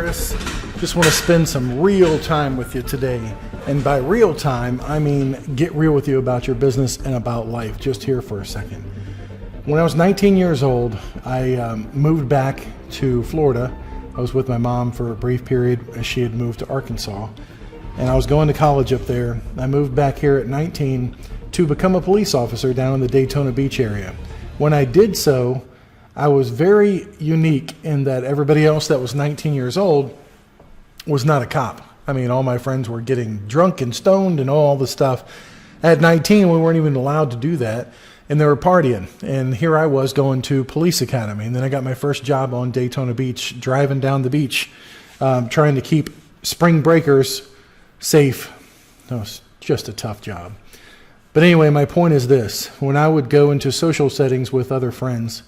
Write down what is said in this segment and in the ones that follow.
Chris. Just want to spend some real time with you today. And by real time, I mean get real with you about your business and about life. Just here for a second. When I was 19 years old, I moved back to Florida. I was with my mom for a brief period as she had moved to Arkansas. And I was going to college up there. I moved back here at 19 to become a police officer down in the Daytona Beach area. When I did so, I was very unique in that everybody else that was 19 years old was not a cop. I mean, all my friends were getting drunk and stoned and all the stuff. At 19, we weren't even allowed to do that, and they were partying. And here I was going to police academy, and then I got my first job on Daytona Beach, driving down the beach, trying to keep spring breakers safe. That was just a tough job. But anyway, my point is this. When I would go into social settings with other friends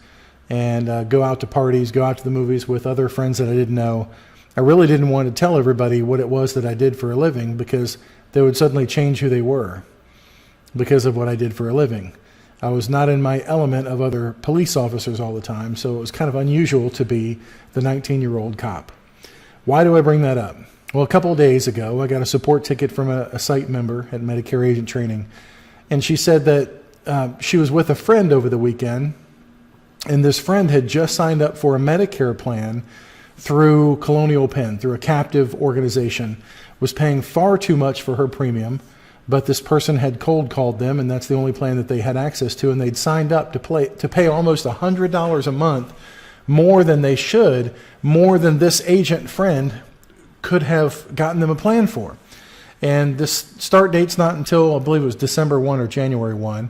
and go out to parties, go out to the movies with other friends that I didn't know, I really didn't want to tell everybody what it was that I did for a living because they would suddenly change who they were because of what I did for a living. I was not in my element of other police officers all the time, so it was kind of unusual to be the 19-year-old cop. Why do I bring that up? Well, a couple of days ago, I got a support ticket from a site member at Medicare agent training, and she said that she was with a friend over the weekend, and this friend had just signed up for a Medicare plan through Colonial Penn, through a captive organization, was paying far too much for her premium, but this person had cold called them, and that's the only plan that they had access to, and they'd signed up to pay almost $100 a month more than they should, more than this agent friend could have gotten them a plan for. And this start date's not until, I believe it was December 1 or January 1.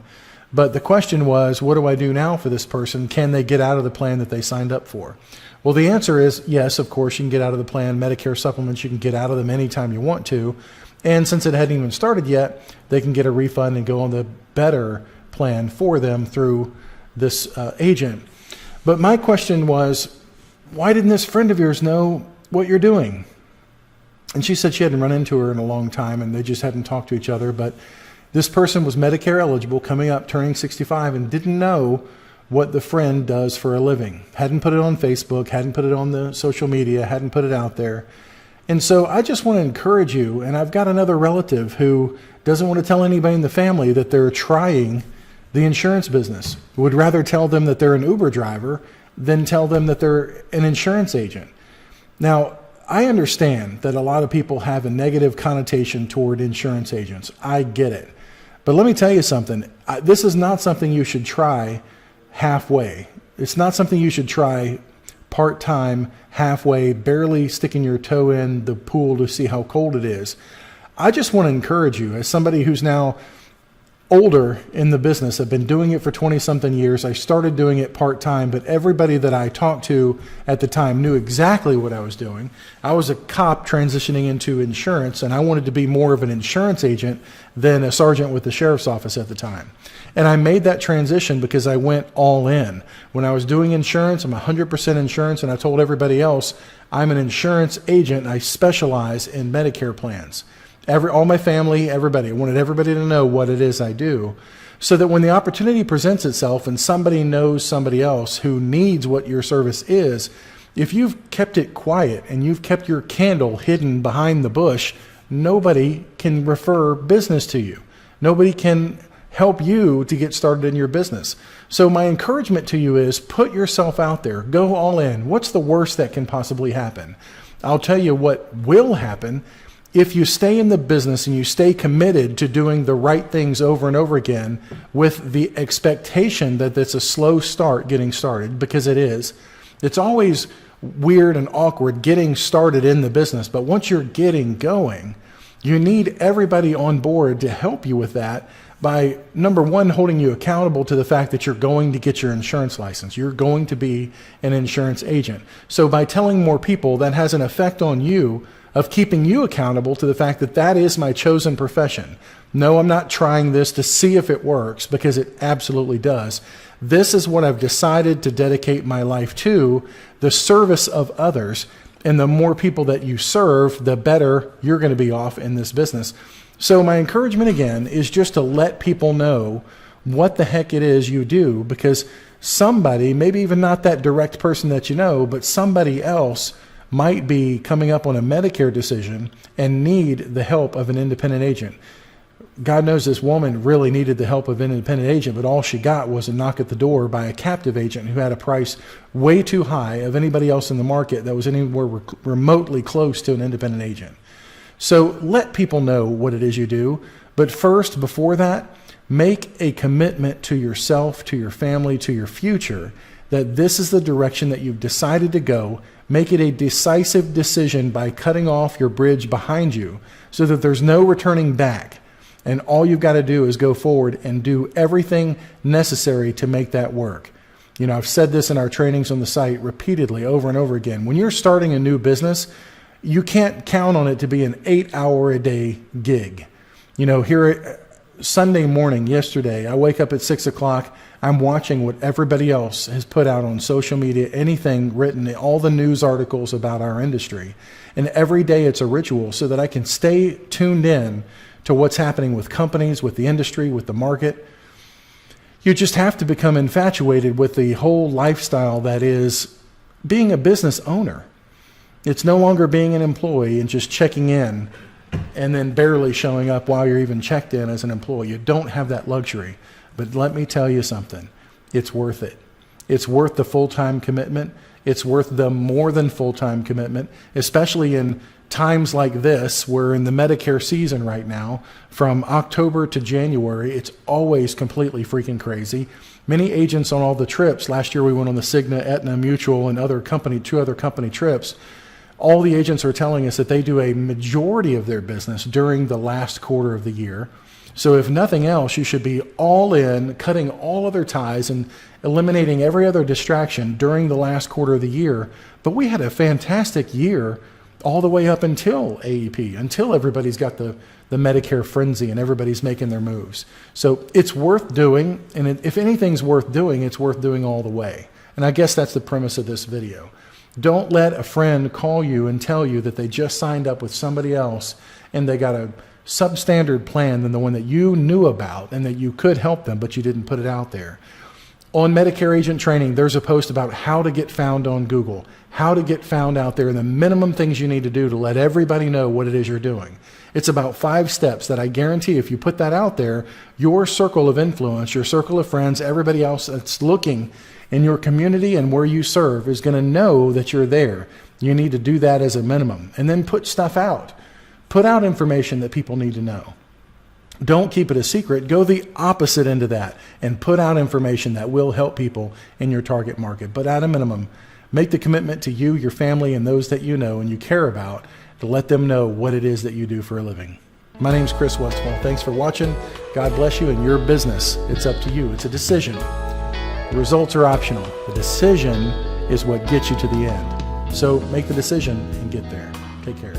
But the question was, what do I do now for this person? Can they get out of the plan that they signed up for? Well, the answer is yes, of course, you can get out of the plan. Medicare supplements, you can get out of them anytime you want to. And since it hadn't even started yet, they can get a refund and go on the better plan for them through this agent. But my question was, why didn't this friend of yours know what you're doing? And she said she hadn't run into her in a long time and they just hadn't talked to each other. But this person was Medicare eligible, coming up, turning 65, and didn't know what the friend does for a living. Hadn't put it on Facebook, hadn't put it on the social media, hadn't put it out there. And so I just want to encourage you, and I've got another relative who doesn't want to tell anybody in the family that they're trying the insurance business. Would rather tell them that they're an Uber driver than tell them that they're an insurance agent. Now, I understand that a lot of people have a negative connotation toward insurance agents. I get it. But let me tell you something. This is not something you should try halfway. It's not something you should try part-time, halfway, barely sticking your toe in the pool to see how cold it is. I just want to encourage you, as somebody who's now older in the business, I've been doing it for 20-something years. I started doing it part-time, but everybody that I talked to at the time knew exactly what I was doing. I was a cop transitioning into insurance, and I wanted to be more of an insurance agent than a sergeant with the sheriff's office at the time. And I made that transition because I went all in. When I was doing insurance, I'm 100% insurance, and I told everybody else, I'm an insurance agent. I specialize in Medicare plans. All my family, everybody. I wanted everybody to know what it is I do, so that when the opportunity presents itself and somebody knows somebody else who needs what your service is, if you've kept it quiet and you've kept your candle hidden behind the bush, nobody can refer business to you. Nobody can help you to get started in your business. So my encouragement to you is put yourself out there. Go all in. What's the worst that can possibly happen? I'll tell you what will happen. If you stay in the business and you stay committed to doing the right things over and over again with the expectation that it's a slow start getting started, because it is, it's always weird and awkward getting started in the business. But once you're getting going, you need everybody on board to help you with that by, number one, holding you accountable to the fact that you're going to get your insurance license. You're going to be an insurance agent. So by telling more people, that has an effect on you of keeping you accountable to the fact that that is my chosen profession. No, I'm not trying this to see if it works, because it absolutely does. This is what I've decided to dedicate my life to, the service of others. And the more people that you serve, the better you're going to be off in this business. So my encouragement again is just to let people know what the heck it is you do, because somebody, maybe even not that direct person that you know, but somebody else might be coming up on a Medicare decision and need the help of an independent agent. God knows this woman really needed the help of an independent agent, but all she got was a knock at the door by a captive agent who had a price way too high of anybody else in the market that was anywhere remotely close to an independent agent. So let people know what it is you do. But first, before that, make a commitment to yourself, to your family, to your future, that this is the direction that you've decided to go. Make it a decisive decision by cutting off your bridge behind you so that there's no returning back. And all you've got to do is go forward and do everything necessary to make that work. You know, I've said this in our trainings on the site repeatedly over and over again. When you're starting a new business, you can't count on it to be an 8-hour-a-day gig. You know, here Sunday morning, yesterday, I wake up at 6 o'clock. I'm watching what everybody else has put out on social media, anything written, all the news articles about our industry. And every day it's a ritual so that I can stay tuned in to what's happening with companies, with the industry, with the market. You just have to become infatuated with the whole lifestyle that is being a business owner. It's no longer being an employee and just checking in and then barely showing up while you're even checked in as an employee. You don't have that luxury. But let me tell you something. It's worth it. It's worth the full-time commitment. It's worth the more than full-time commitment, especially in times like this. We're in the Medicare season right now. From October to January, it's always completely freaking crazy. Many agents on all the trips, last year we went on the Cigna, Aetna, Mutual, and two other company trips. All the agents are telling us that they do a majority of their business during the last quarter of the year. So if nothing else, you should be all in, cutting all other ties and eliminating every other distraction during the last quarter of the year. But we had a fantastic year all the way up until AEP, until everybody's got the Medicare frenzy and everybody's making their moves. So it's worth doing, and if anything's worth doing, it's worth doing all the way. And I guess that's the premise of this video. Don't let a friend call you and tell you that they just signed up with somebody else and they got a substandard plan than the one that you knew about and that you could help them, but you didn't put it out there. On Medicare Agent Training, there's a post about how to get found on Google, how to get found out there, and the minimum things you need to do to let everybody know what it is you're doing. It's about 5 steps that I guarantee if you put that out there, your circle of influence, your circle of friends, everybody else that's looking in your community and where you serve is going to know that you're there. You need to do that as a minimum. And then put stuff out. Put out information that people need to know. Don't keep it a secret. Go the opposite end of that and put out information that will help people in your target market. But at a minimum, make the commitment to you, your family, and those that you know and you care about to let them know what it is that you do for a living. My name's Chris Westwell. Thanks for watching. God bless you and your business. It's up to you. It's a decision. The results are optional. The decision is what gets you to the end. So make the decision and get there. Take care.